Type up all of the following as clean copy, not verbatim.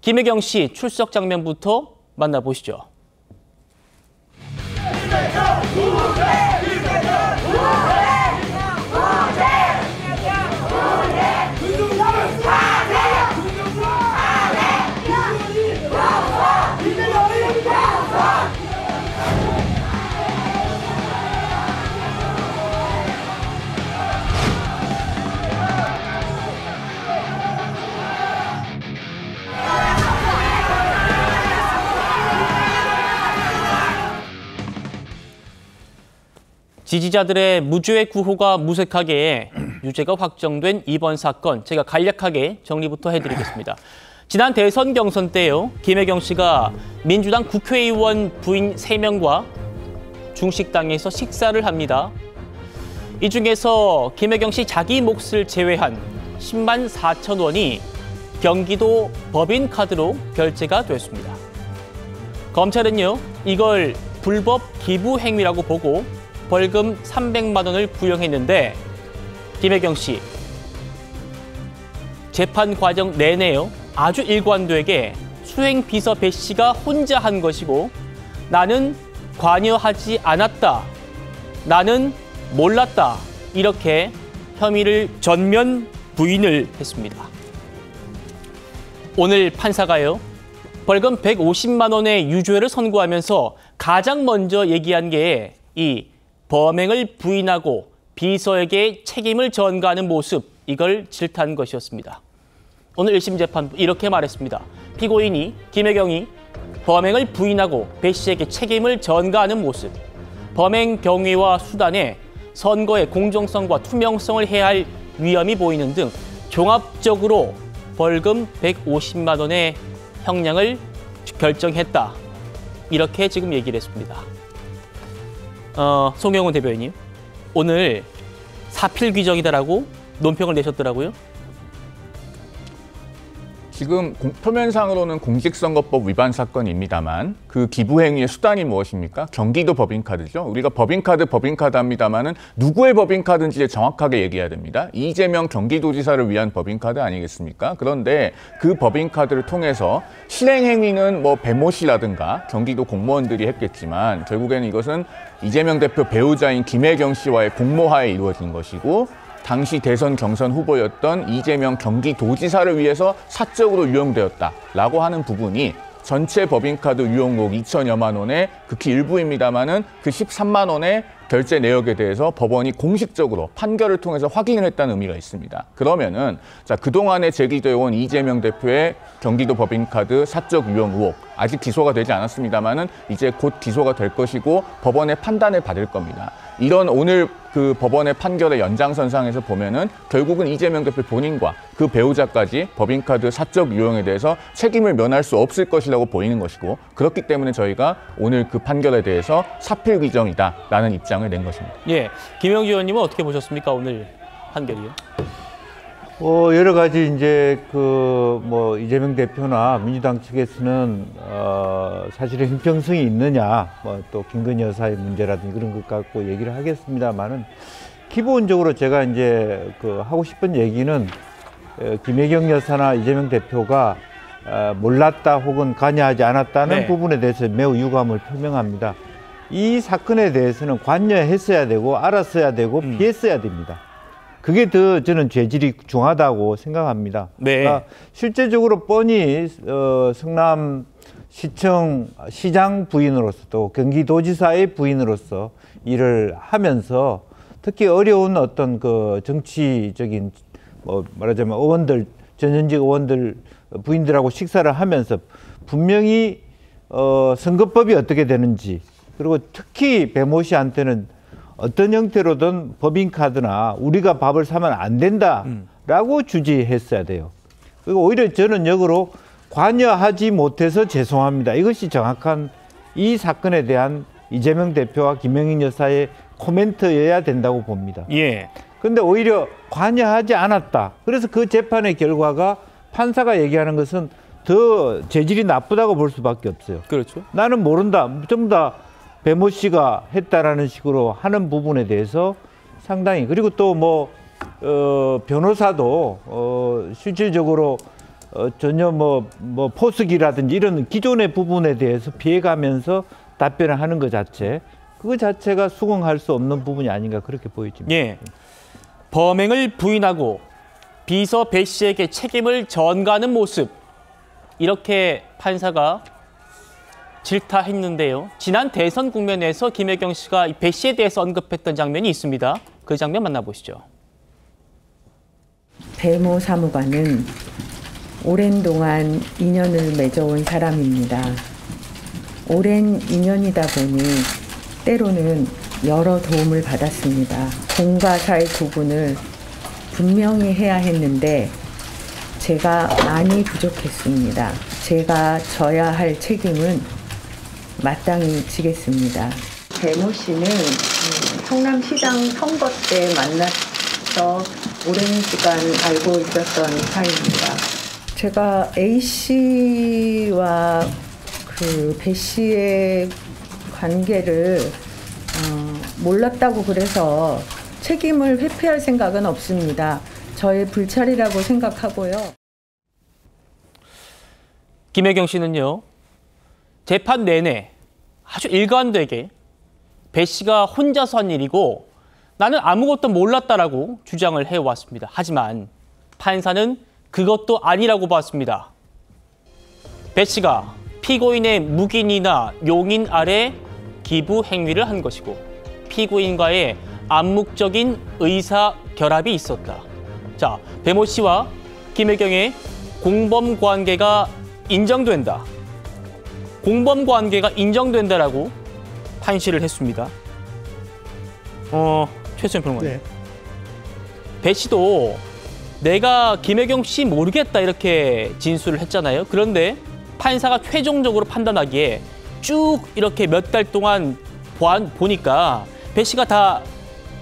김혜경 씨 출석 장면부터 만나보시죠. 지지자들의 무죄 구호가 무색하게 유죄가 확정된 이번 사건, 제가 간략하게 정리부터 해드리겠습니다. 지난 대선 경선 때요, 김혜경 씨가 민주당 국회의원 부인 3명과 중식당에서 식사를 합니다. 이 중에서 김혜경 씨 자기 몫을 제외한 10만 4천 원이 경기도 법인카드로 결제가 됐습니다. 검찰은요, 이걸 불법 기부 행위라고 보고 벌금 300만 원을 구형했는데 김혜경 씨 재판 과정 내내요, 아주 일관되게 수행 비서 배 씨가 혼자 한 것이고 나는 관여하지 않았다, 나는 몰랐다, 이렇게 혐의를 전면 부인을 했습니다. 오늘 판사가요, 벌금 150만 원의 유죄를 선고하면서 가장 먼저 얘기한 게 이 범행을 부인하고 비서에게 책임을 전가하는 모습, 이걸 질타한 것이었습니다. 오늘 1심 재판 이렇게 말했습니다. 피고인이 김혜경이 범행을 부인하고 배 씨에게 책임을 전가하는 모습, 범행 경위와 수단에 선거의 공정성과 투명성을 해할 위험이 보이는 등 종합적으로 벌금 150만 원의 형량을 결정했다, 이렇게 지금 얘기를 했습니다. 송영훈 대변인, 오늘 사필 규정이다라고 논평을 내셨더라고요. 지금 표면상으로는 공직선거법 위반 사건입니다만 그 기부행위의 수단이 무엇입니까? 경기도 법인카드죠. 우리가 법인카드 합니다만은 누구의 법인카드인지 정확하게 얘기해야 됩니다. 이재명 경기도지사를 위한 법인카드 아니겠습니까? 그런데 그 법인카드를 통해서 실행행위는 뭐 배모 씨라든가 경기도 공무원들이 했겠지만 결국에는 이것은 이재명 대표 배우자인 김혜경 씨와의 공모하에 이루어진 것이고 당시 대선 경선 후보였던 이재명 경기도지사를 위해서 사적으로 유용되었다라고 하는 부분이 전체 법인카드 유용록 2천여만 원의 극히 일부입니다만은 그 13만 원의 결제 내역에 대해서 법원이 공식적으로 판결을 통해서 확인을 했다는 의미가 있습니다. 그러면은 자, 그동안에 제기되어 온 이재명 대표의 경기도 법인카드 사적 유용 의혹, 아직 기소가 되지 않았습니다만은 이제 곧 기소가 될 것이고 법원의 판단을 받을 겁니다. 이런 오늘 그 법원의 판결의 연장선상에서 보면은 결국은 이재명 대표 본인과 그 배우자까지 법인카드 사적 유용에 대해서 책임을 면할 수 없을 것이라고 보이는 것이고, 그렇기 때문에 저희가 오늘 그 판결에 대해서 사필 규정이다라는 입장을 낸 것입니다. 예, 김영주 의원님은 어떻게 보셨습니까, 오늘 판결이요? 여러 가지 이제 뭐 이재명 대표나 민주당 측에서는 사실은 형평성이 있느냐, 뭐 또 김건희 여사의 문제라든지 그런 것 갖고 얘기를 하겠습니다만은 기본적으로 제가 이제 하고 싶은 얘기는 김혜경 여사나 이재명 대표가 몰랐다 혹은 관여하지 않았다는 부분에 대해서 매우 유감을 표명합니다. 이 사건에 대해서는 관여했어야 되고 알았어야 되고 피했어야 됩니다. 그게 더 저는 죄질이 중하다고 생각합니다. 네. 그러니까 실제적으로 뻔히 시장 부인으로서 또 경기도지사의 부인으로서 일을 하면서 특히 어려운 어떤 정치적인 말하자면 의원들, 전현직 의원들 부인들하고 식사를 하면서 분명히 선거법이 어떻게 되는지, 그리고 특히 배모 씨한테는 어떤 형태로든 법인카드나 우리가 밥을 사면 안 된다라고 주지했어야 돼요. 그리고 오히려 저는 역으로 관여하지 못해서 죄송합니다, 이것이 정확한 이 사건에 대한 이재명 대표와 김혜경 여사의 코멘트여야 된다고 봅니다. 예. 그런데 오히려 관여하지 않았다. 그래서 그 재판의 결과가 판사가 얘기하는 것은 더 재질이 나쁘다고 볼 수밖에 없어요. 그렇죠. 나는 모른다, 전부 다 배모 씨가 했다라는 식으로 하는 부분에 대해서 상당히, 그리고 또 변호사도 실질적으로 전혀 뭐 포스기라든지 이런 기존의 부분에 대해서 피해가면서 답변을 하는 것 자체, 그거 자체가 수긍할 수 없는 부분이 아닌가 그렇게 보여집니다. 예. 범행을 부인하고 비서 배 씨에게 책임을 전가하는 모습, 이렇게 판사가 질타했는데요. 지난 대선 국면에서 김혜경 씨가 배 씨에 대해서 언급했던 장면이 있습니다. 그 장면 만나보시죠. 배모 사무관은 오랜 동안 인연을 맺어온 사람입니다. 오랜 인연이다 보니 때로는 여러 도움을 받았습니다. 공과 사의 구분을 분명히 해야 했는데 제가 많이 부족했습니다. 제가 져야 할 책임은 마땅히 지겠습니다. 배모 씨는 성남시장 선거 때 만나서 오랜 시간 알고 있었던 사이입니다. 제가 A 씨와 그 배 씨의 관계를 몰랐다고 그래서 책임을 회피할 생각은 없습니다. 저의 불찰이라고 생각하고요. 김혜경 씨는요, 재판 내내 아주 일관되게 배 씨가 혼자서 한 일이고 나는 아무것도 몰랐다라고 주장을 해왔습니다. 하지만 판사는 그것도 아니라고 봤습니다. 배 씨가 피고인의 묵인이나 용인 아래 기부 행위를 한 것이고 피고인과의 암묵적인 의사 결합이 있었다. 자, 배모 씨와 김혜경의 공범 관계가 인정된다. 공범 관계가 인정된다라고 판시를 했습니다. 최수연 평론가님. 네. 배 씨도 내가 김혜경 씨 모르겠다 이렇게 진술을 했잖아요. 그런데 판사가 최종적으로 판단하기에 쭉 이렇게 몇 달 동안 보니까 배 씨가 다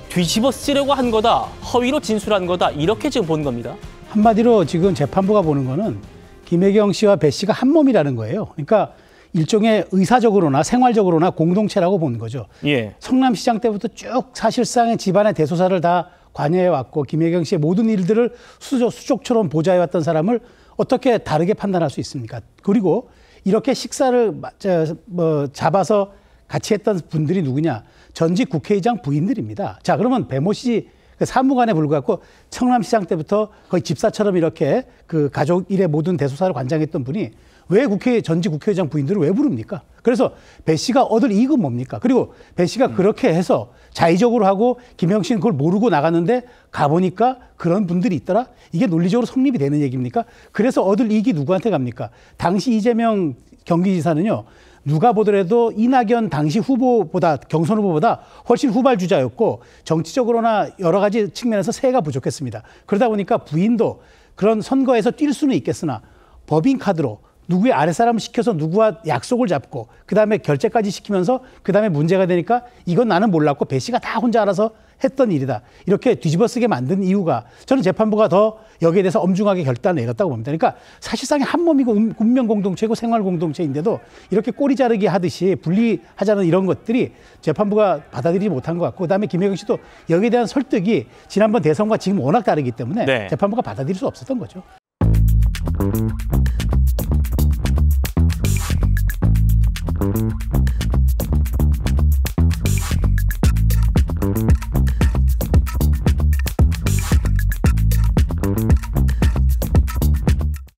뒤집어 쓰려고 한 거다, 허위로 진술한 거다, 이렇게 지금 본 겁니다. 한마디로 지금 재판부가 보는 거는 김혜경 씨와 배 씨가 한 몸이라는 거예요. 그러니까 일종의 의사적으로나 생활적으로나 공동체라고 보는 거죠. 예. 성남시장 때부터 쭉 사실상의 집안의 대소사를 다 관여해왔고 김혜경 씨의 모든 일들을 수족처럼 보좌해왔던 사람을 어떻게 다르게 판단할 수 있습니까? 그리고 이렇게 식사를 잡아서 같이 했던 분들이 누구냐? 전직 국회의장 부인들입니다. 자, 그러면 배모 씨 사무관에 불과하고 성남시장 때부터 거의 집사처럼 이렇게 그 가족 일의 모든 대소사를 관장했던 분이 왜 전직 국회의장 부인들을 왜 부릅니까? 그래서 배 씨가 얻을 이익은 뭡니까? 그리고 배 씨가 그렇게 해서 자의적으로 하고 김혜경 씨는 그걸 모르고 나갔는데 가보니까 그런 분들이 있더라? 이게 논리적으로 성립이 되는 얘기입니까? 그래서 얻을 이익이 누구한테 갑니까? 당시 이재명 경기지사는요, 누가 보더라도 이낙연 당시 후보보다, 경선 후보보다 훨씬 후발주자였고 정치적으로나 여러 가지 측면에서 세가 부족했습니다. 그러다 보니까 부인도 그런 선거에서 뛸 수는 있겠으나 법인카드로 누구의 아랫사람을 시켜서 누구와 약속을 잡고 그다음에 결제까지 시키면서 그다음에 문제가 되니까 이건 나는 몰랐고 배 씨가 다 혼자 알아서 했던 일이다. 이렇게 뒤집어쓰게 만든 이유가 저는 재판부가 더 여기에 대해서 엄중하게 결단을 내렸다고 봅니다. 그러니까 사실상의 한 몸이고 운명 공동체고 생활 공동체인데도 이렇게 꼬리 자르기 하듯이 분리하자는 이런 것들이 재판부가 받아들이지 못한 것 같고 그다음에 김혜경 씨도 여기에 대한 설득이 지난번 대선과 지금 워낙 다르기 때문에 네. 재판부가 받아들일 수 없었던 거죠.